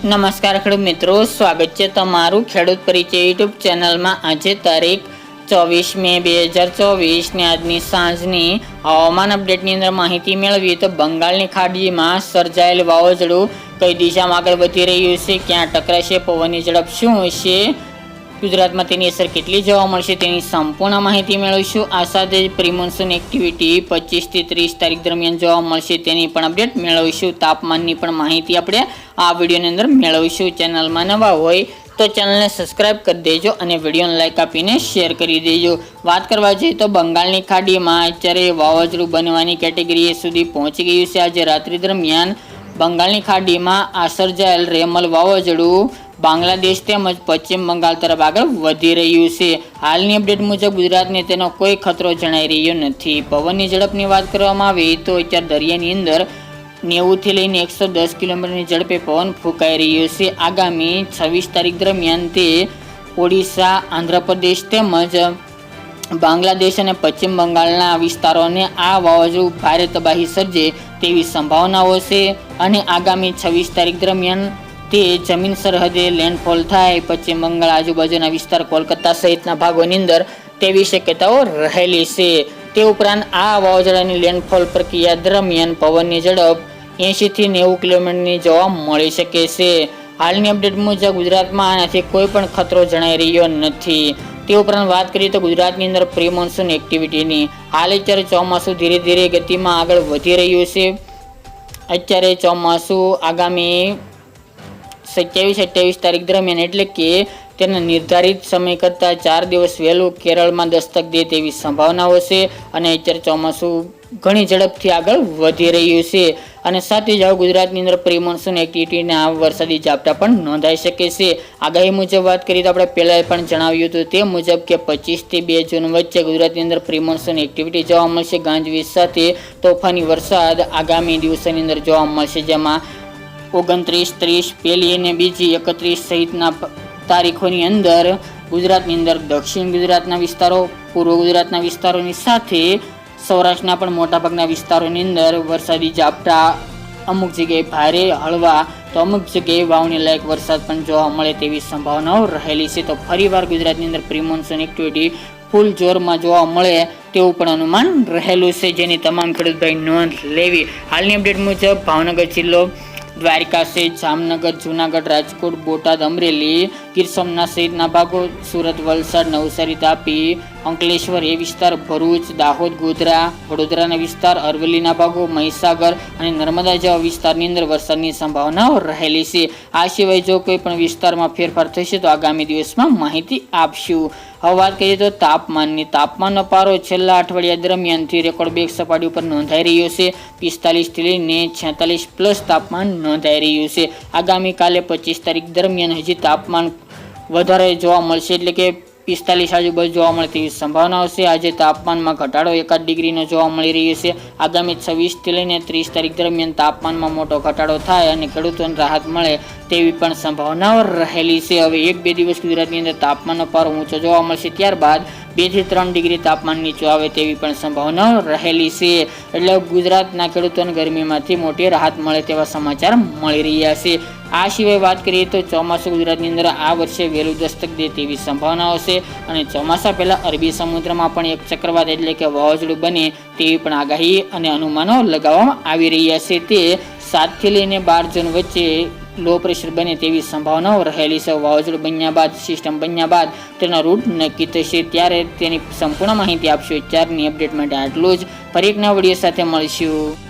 નમસ્કાર ખેડૂત મિત્રો, સ્વાગત છે તમારું ખેડૂત પરિચય યુટ્યુબ ચેનલમાં। આજે તારીખ 24 મે 2024 ને આજની સાંજની હવામાન અપડેટની અંદર માહિતી મેળવીએ તો બંગાળની ખાડીમાં સર્જાયેલ વાવાઝોડું કઈ દિશામાં આગળ વધી રહ્યું છે, ક્યાં ટકરાશે, પવનની ઝડપ શું હશે, ગુજરાતમાં તેની અસર કેટલી જોવા મળશે તેની સંપૂર્ણ માહિતી મેળવીશું। આ સાથે જ પ્રી મોન્સૂન એક્ટિવિટી 25 થી 30 તારીખ દરમિયાન જોવા મળશે તેની પણ અપડેટ મેળવીશું। તાપમાનની પણ માહિતી આપણે આ વિડીયોની અંદર મેળવીશું। ચેનલમાં નવા હોય તો ચેનલને સબસ્ક્રાઇબ કરી દેજો અને વિડીયોને લાઇક આપીને શેર કરી દેજો। વાત કરવા જઈએ તો બંગાળની ખાડીમાં અત્યારે વાવાઝોડું બનવાની કેટેગરી સુધી પહોંચી ગયું છે। આજે રાત્રિ દરમિયાન બંગાળની ખાડીમાં આ સર્જાયેલ રેમલ વાવાઝોડું બાંગ્લાદેશ તેમજ પશ્ચિમ બંગાળ તરફ આગળ વધી રહ્યું છે। હાલની અપડેટ મુજબ ગુજરાતને તેનો કોઈ ખતરો જણાઈ રહ્યો નથી। પવનની ઝડપની વાત કરવામાં આવે તો અત્યારે દરિયાની અંદર 90 થી લઈને 110 કિલોમીટરની ઝડપે પવન ફૂંકાઈ રહ્યો છે। આગામી 26 તારીખ દરમિયાન તે ઓડિશા, આંધ્રપ્રદેશ તેમજ બાંગ્લાદેશ અને પશ્ચિમ બંગાળના વિસ્તારોને આ વાવાઝોડું ભારે તબાહી સર્જે તેવી સંભાવનાઓ છે અને આગામી 26 તારીખ દરમિયાન તે જમીન સરહદે લેન્ડફોલ થાય પશ્ચિમ બંગાળ આજુબાજુના વિસ્તાર કોલકાતા સહિતના ભાગોની અંદર તેવી શક્યતાઓ રહેલી છે। તે ઉપરાંત આ વાવાઝોડાની લેન્ડફોલ પ્રક્રિયા દરમિયાન પવનની ઝડપ 80 થી 90 કિલોમીટરની જોવા મળી શકે છે। હાલની અપડેટ મુજબ ગુજરાતમાં આનાથી કોઈ પણ ખતરો જણાઈ રહ્યો નથી। તે ઉપરાંત વાત કરીએ તો ગુજરાતની અંદર પ્રી મોન્સૂન એક્ટિવિટીની હાલ અત્યારે ચોમાસું ધીરે ધીરે ગતિમાં આગળ વધી રહ્યું છે। અત્યારે ચોમાસું આગામી 27-28 તારીખ દરમિયાન એટલે કે તેના નિર્ધારિત સમય કરતાં 4 દિવસ વહેલું કેરળમાં દસ્તક દે તેવી સંભાવનાઓ છે અને અત્યારે ચોમાસું ઘણી ઝડપથી આગળ વધી રહ્યું છે અને સાથે જ ગુજરાતની અંદર પ્રી મોન્સૂન એક્ટિવિટીના વરસાદી ઝાપટા પણ નોંધાઈ શકે છે। આગાહી મુજબ વાત કરીએ તો આપણે પહેલાં પણ જણાવ્યું હતું તે મુજબ કે 25 થી 2 જૂન વચ્ચે ગુજરાતની અંદર પ્રી મોન્સૂન એક્ટિવિટી જોવા મળશે। ગાજવીજ સાથે તોફાની વરસાદ આગામી દિવસોની અંદર જોવા મળશે, જેમાં 29, 30, પહેલી અને બીજી 31 સહિતના તારીખોની અંદર ગુજરાતની અંદર દક્ષિણ ગુજરાતના વિસ્તારો, પૂર્વ ગુજરાતના વિસ્તારોની સાથે સૌરાષ્ટ્રના પણ મોટાભાગના વિસ્તારોની અંદર વરસાદી ઝાપટા, અમુક જગ્યાએ ભારે, હળવા તો અમુક જગ્યાએ વાવણી લાયક વરસાદ પણ જોવા મળે તેવી સંભાવનાઓ રહેલી છે। તો ફરીવાર ગુજરાતની અંદર પ્રી મોન્સૂન એક્ટિવિટી ફૂલ જોરમાં જોવા મળે તેવું પણ અનુમાન રહેલું છે, જેની તમામ ખેડૂત ભાઈ નોંધ લેવી। હાલની અપડેટ મુજબ ભાવનગર જિલ્લો, દ્વારકા સહિત જામનગર, જૂનાગઢ, રાજકોટ, બોટાદ, અમરેલી, ગીર સોમનાથ સહિતના ભાગો, સુરત, વલસાડ, નવસારી, તાપી, અંકલેશ્વર એ વિસ્તાર, ભરૂચ, દાહોદ, ગોધરા, વડોદરાના વિસ્તાર, અરવલ્લીના ભાગો, મહીસાગર અને નર્મદા જેવા વિસ્તારની અંદર વરસાદની સંભાવનાઓ રહેલી છે। આ સિવાય જો કોઈ પણ વિસ્તારમાં ફેરફાર થશે તો આગામી દિવસમાં માહિતી આપશું। હવે વાત કરીએ તો તાપમાનનો પારો છેલ્લા અઠવાડિયા દરમિયાનથી રેકોર્ડ બ્રેક સપાટી ઉપર નોંધાઈ રહ્યો છે। 45 થી લઈને 46 પ્લસ તાપમાન નોંધાઈ રહ્યું છે। આગામી કાલે 25 તારીખ દરમિયાન હજી તાપમાન વધારે જોવા મળશે, એટલે કે 45 આજુબાજુ જોવા મળે તેવી સંભાવનાઓ છે। આજે તાપમાનમાં ઘટાડો 1 ડિગ્રીનો જોવા મળી રહ્યો છે। આગામી 26 થી લઈને 30 તારીખ દરમિયાન તાપમાનમાં મોટો ઘટાડો થાય અને ખેડૂતોને રાહત મળે તેવી પણ સંભાવનાઓ રહેલી છે। હવે 1-2 દિવસ ગુજરાતની અંદર તાપમાનનો પારો ઊંચો જોવા મળશે, ત્યારબાદ 2 થી 3 ડિગ્રી તાપમાન નીચું આવે તેવી પણ સંભાવનાઓ રહેલી છે। એટલે ગુજરાતના ખેડૂતોને ગરમીમાંથી મોટી રાહત મળે તેવા સમાચાર મળી રહ્યા છે। આ સિવાય વાત કરીએ તો ચોમાસું ગુજરાતની અંદર આ વર્ષે વહેલું દસ્તક દે તેવી સંભાવનાઓ છે અને ચોમાસા પહેલા અરબી સમુદ્રમાં પણ એક ચક્રવાત એટલે કે વાવાઝોડું બને તેવી પણ આગાહી અને અનુમાનો લગાવવામાં આવી રહ્યા છે। તે 7 થી લઈને 12 જૂન વચ્ચે લો પ્રેશર બને તેવી સંભાવનાઓ રહેલી છે। વાવાઝોડું બન્યા બાદ, સિસ્ટમ બન્યા બાદ તેનો રૂટ નક્કી થશે ત્યારે તેની સંપૂર્ણ માહિતી આપશું। 4ની અપડેટ માટે આટલું જ, ફરી એક નવા વિડીયો સાથે મળીશું।